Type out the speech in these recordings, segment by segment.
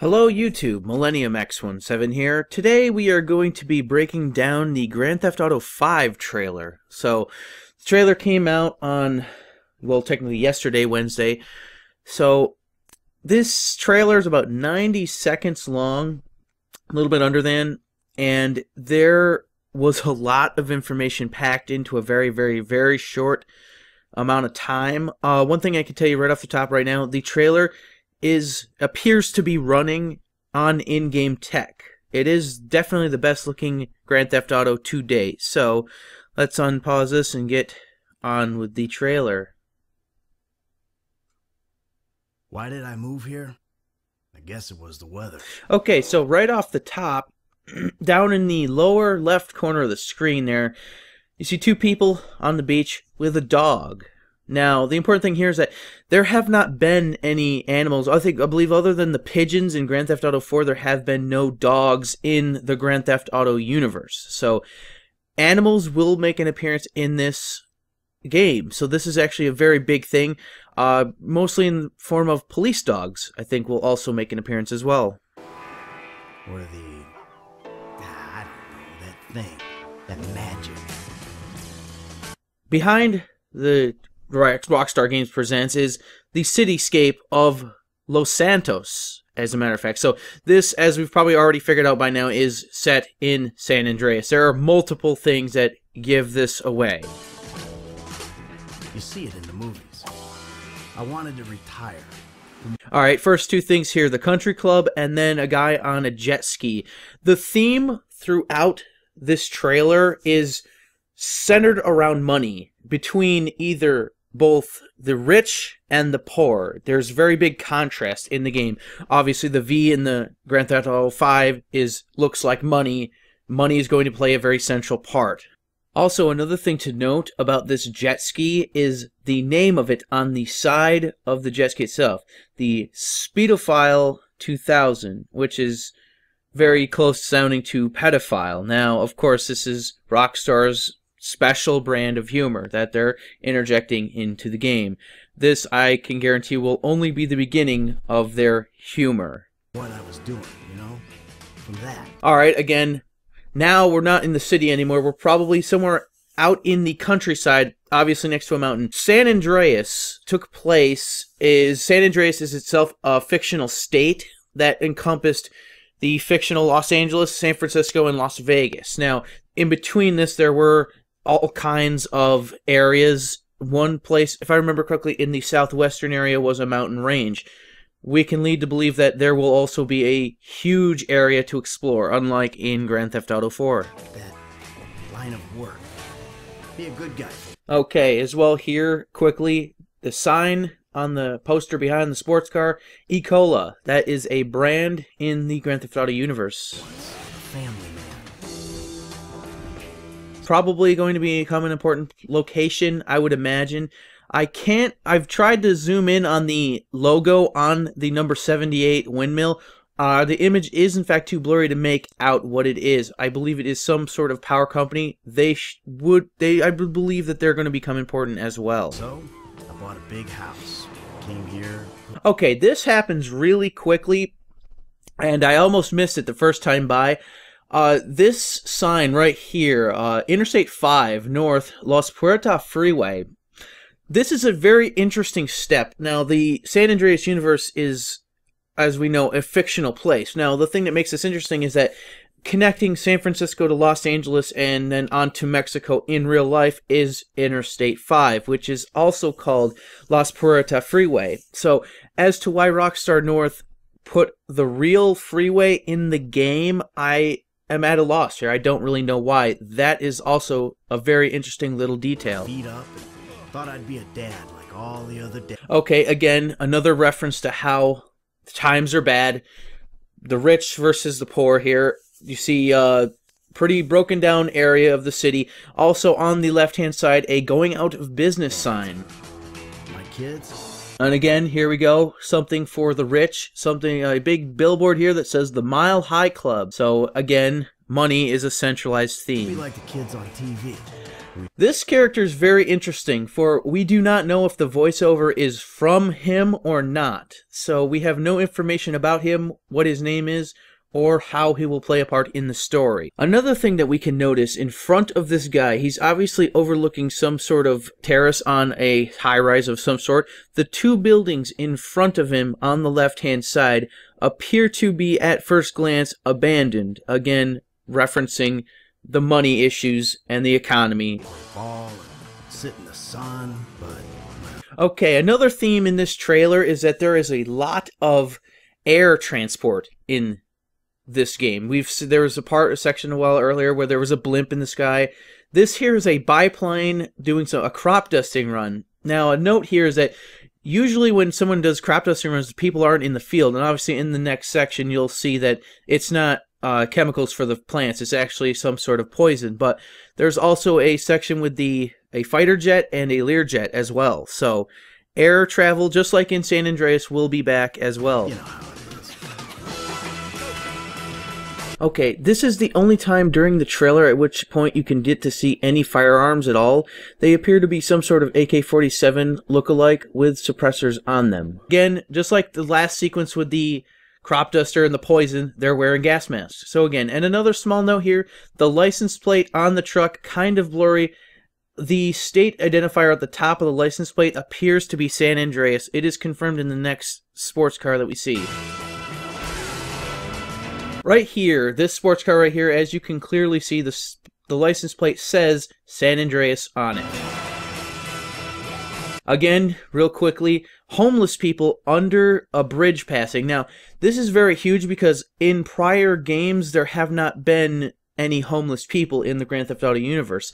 Hello YouTube, Millennium X17 here. Today we are going to be breaking down the Grand Theft Auto 5 trailer. So, the trailer came out on, well, technically yesterday, Wednesday. So, this trailer is about 90 seconds long, a little bit under than, and there was a lot of information packed into a very short amount of time. One thing I can tell you right off the top right now, the trailer appears to be running on in-game tech. It is definitely the best looking Grand Theft Auto to date. So let's unpause this and get on with the trailer. Why did I move here? I guess it was the weather. Okay, so right off the top, down in the lower left corner of the screen there, you see two people on the beach with a dog. Now, the important thing here is that there have not been any animals. I believe other than the pigeons in Grand Theft Auto 4, there have been no dogs in the Grand Theft Auto universe. So, animals will make an appearance in this game. So this is actually a very big thing. Mostly in the form of police dogs, I think, will also make an appearance as well. Or I don't know, that thing, that magic. Behind the Rockstar Games presents is the cityscape of Los Santos, as a matter of fact. So this, as we've probably already figured out by now, is set in San Andreas. There are multiple things that give this away. You see it in the movies. I wanted to retire. Alright, first two things here, the country club and then a guy on a jet ski. The theme throughout this trailer is centered around money, between either both the rich and the poor. There's very big contrast in the game. Obviously, the V in the Grand Theft Auto 5 looks like money. Money is going to play a very central part. Also, another thing to note about this jet ski is the name of it on the side of the jet ski itself. The Speedophile 2000, which is very close sounding to pedophile. Now, of course, this is Rockstar's special brand of humor that they're interjecting into the game. This, I can guarantee, will only be the beginning of their humor. What I was doing, you know, from that. Alright, again, now we're not in the city anymore. We're probably somewhere out in the countryside, obviously next to a mountain. San Andreas San Andreas is itself a fictional state that encompassed the fictional Los Angeles, San Francisco, and Las Vegas. Now, in between this, there were all kinds of areas. One place, if I remember correctly, in the southwestern area was a mountain range. We can lead to believe that there will also be a huge area to explore, unlike in Grand Theft Auto 4. That line of work. Be a good guy. Okay, as well here, quickly, the sign on the poster behind the sports car, E-Cola. That is a brand in the Grand Theft Auto universe. Family man. Probably going to become an important location, I would imagine. I've tried to zoom in on the logo on the number 78 windmill. The image is in fact too blurry to make out what it is. I believe it is some sort of power company. I would believe that they're going to become important as well. So, I bought a big house. Came here. Okay, this happens really quickly, and I almost missed it the first time by. This sign right here, Interstate 5 North, Las Puertas Freeway. This is a very interesting step. Now, the San Andreas universe is, as we know, a fictional place. Now, the thing that makes this interesting is that connecting San Francisco to Los Angeles and then on to Mexico in real life is Interstate 5, which is also called Las Puertas Freeway. So, as to why Rockstar North put the real freeway in the game, I am at a loss here. I don't really know why. That is also a very interesting little detail. Beat up and thought I'd be a dad like all the other dads. Okay, again, another reference to how times are bad. The rich versus the poor here. You see a pretty broken down area of the city. Also on the left-hand side, a going out of business sign. My kids? And again, here we go. Something for the rich. A big billboard here that says the Mile High Club. So again, money is a centralized Be theme. like the kids on TV. This character is very interesting, for we do not know if the voiceover is from him or not. So we have no information about him, what his name is, or how he will play a part in the story. Another thing that we can notice in front of this guy, he's obviously overlooking some sort of terrace on a high-rise of some sort. The two buildings in front of him on the left-hand side appear to be, at first glance, abandoned. Again, referencing the money issues and the economy. Fall and sit in the sun, but Okay, another theme in this trailer is that there is a lot of air transport in this game. There was a section a while earlier where there was a blimp in the sky. This here is a biplane doing a crop dusting run. Now, a note here is that usually when someone does crop dusting runs, people aren't in the field, and obviously in the next section you'll see that it's not chemicals for the plants. It's actually some sort of poison. But there's also a section with a fighter jet and a Learjet as well. So air travel, just like in San Andreas, will be back as well. you know how it is. Okay, this is the only time during the trailer at which point you can get to see any firearms at all. They appear to be some sort of AK-47 look-alike with suppressors on them. Again, just like the last sequence with the crop duster and the poison, they're wearing gas masks. So again, and another small note here, the license plate on the truck, kind of blurry. The state identifier at the top of the license plate appears to be San Andreas. It is confirmed in the next sports car that we see. Right here, this sports car right here, as you can clearly see, the license plate says San Andreas on it. Again, real quickly, homeless people under a bridge passing. Now, this is very huge because in prior games, there have not been any homeless people in the Grand Theft Auto universe.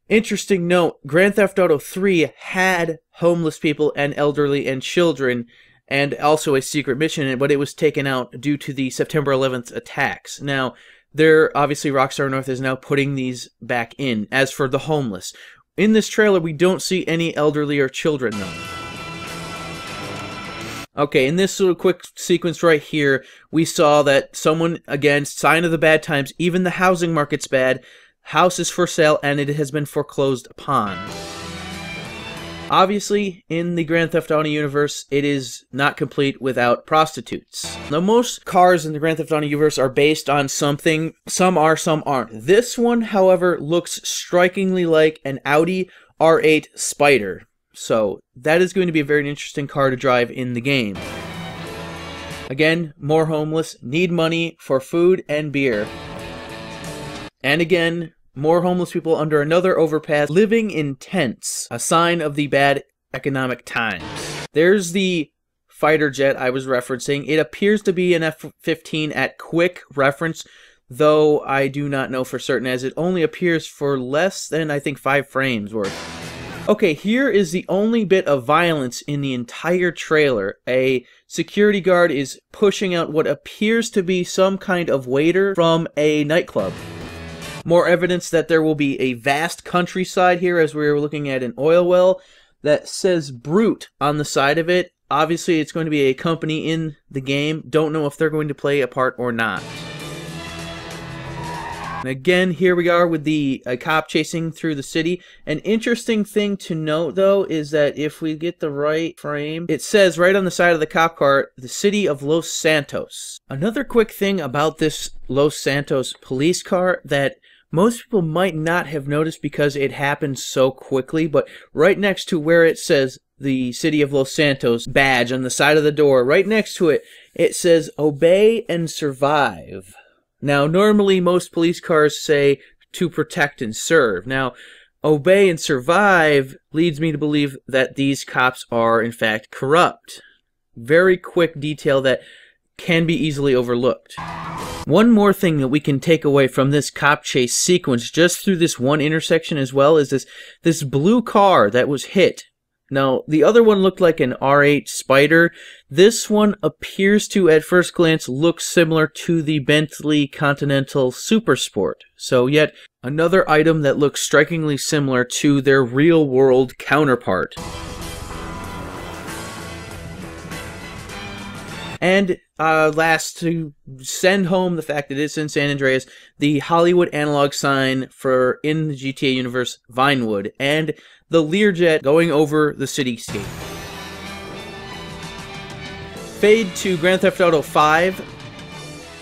Interesting note, Grand Theft Auto 3 had homeless people and elderly and children, and also a secret mission in it, but it was taken out due to the September 11th attacks. Now, obviously Rockstar North is now putting these back in. As for the homeless, in this trailer we don't see any elderly or children though. Okay, in this little quick sequence right here, we saw that someone, again, sign of the bad times, even the housing market's bad, house is for sale and it has been foreclosed upon. Obviously, in the Grand Theft Auto universe, it is not complete without prostitutes. Now, most cars in the Grand Theft Auto universe are based on something. Some are, some aren't. This one, however, looks strikingly like an Audi R8 Spider. So, that is going to be a very interesting car to drive in the game. Again, more homeless, need money for food and beer. And again, more homeless people under another overpass, living in tents, a sign of the bad economic times. There's the fighter jet I was referencing. It appears to be an F-15 at quick reference, though I do not know for certain, as it only appears for less than, I think, 5 frames worth. Okay, here is the only bit of violence in the entire trailer. A security guard is pushing out what appears to be some kind of waiter from a nightclub. More evidence that there will be a vast countryside here, as we were looking at an oil well that says Brute on the side of it. Obviously, it's going to be a company in the game. Don't know if they're going to play a part or not. And again, here we are with the cop chasing through the city. An interesting thing to note, though, is that if we get the right frame, it says right on the side of the cop car, the city of Los Santos. Another quick thing about this Los Santos police car that most people might not have noticed because it happened so quickly, but right next to where it says the City of Los Santos badge on the side of the door, right next to it, it says Obey and Survive. Now, normally most police cars say to protect and serve. Now, Obey and Survive leads me to believe that these cops are, in fact, corrupt. Very quick detail that can be easily overlooked. One more thing that we can take away from this cop chase sequence just through this one intersection as well is this blue car that was hit. Now, the other one looked like an R8 Spider. This one appears to, at first glance, look similar to the Bentley Continental Super Sport. So yet another item that looks strikingly similar to their real-world counterpart. And last, to send home the fact that it's in San Andreas, the Hollywood analog sign for in the GTA universe, Vinewood, and the Learjet going over the cityscape. Fade to Grand Theft Auto 5.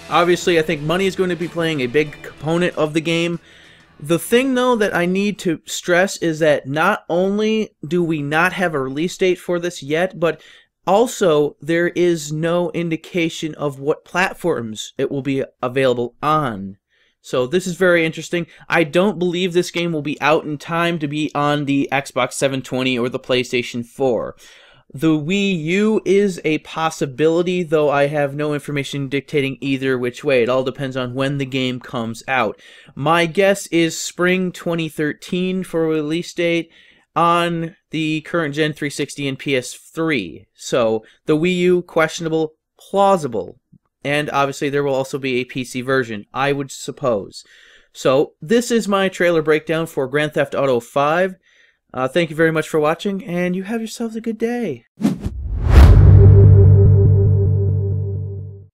Obviously, I think money is going to be playing a big component of the game. The thing, though, that I need to stress is that not only do we not have a release date for this yet, but also there is no indication of what platforms it will be available on. So this is very interesting. I don't believe this game will be out in time to be on the Xbox 720 or the PlayStation 4. The Wii U is a possibility, though I have no information dictating either which way. It all depends on when the game comes out. My guess is spring 2013 for a release date on the current Gen 360 and PS3. So the Wii U, questionable, plausible. And obviously there will also be a PC version, I would suppose. So this is my trailer breakdown for Grand Theft Auto 5. Thank you very much for watching, and you have yourselves a good day.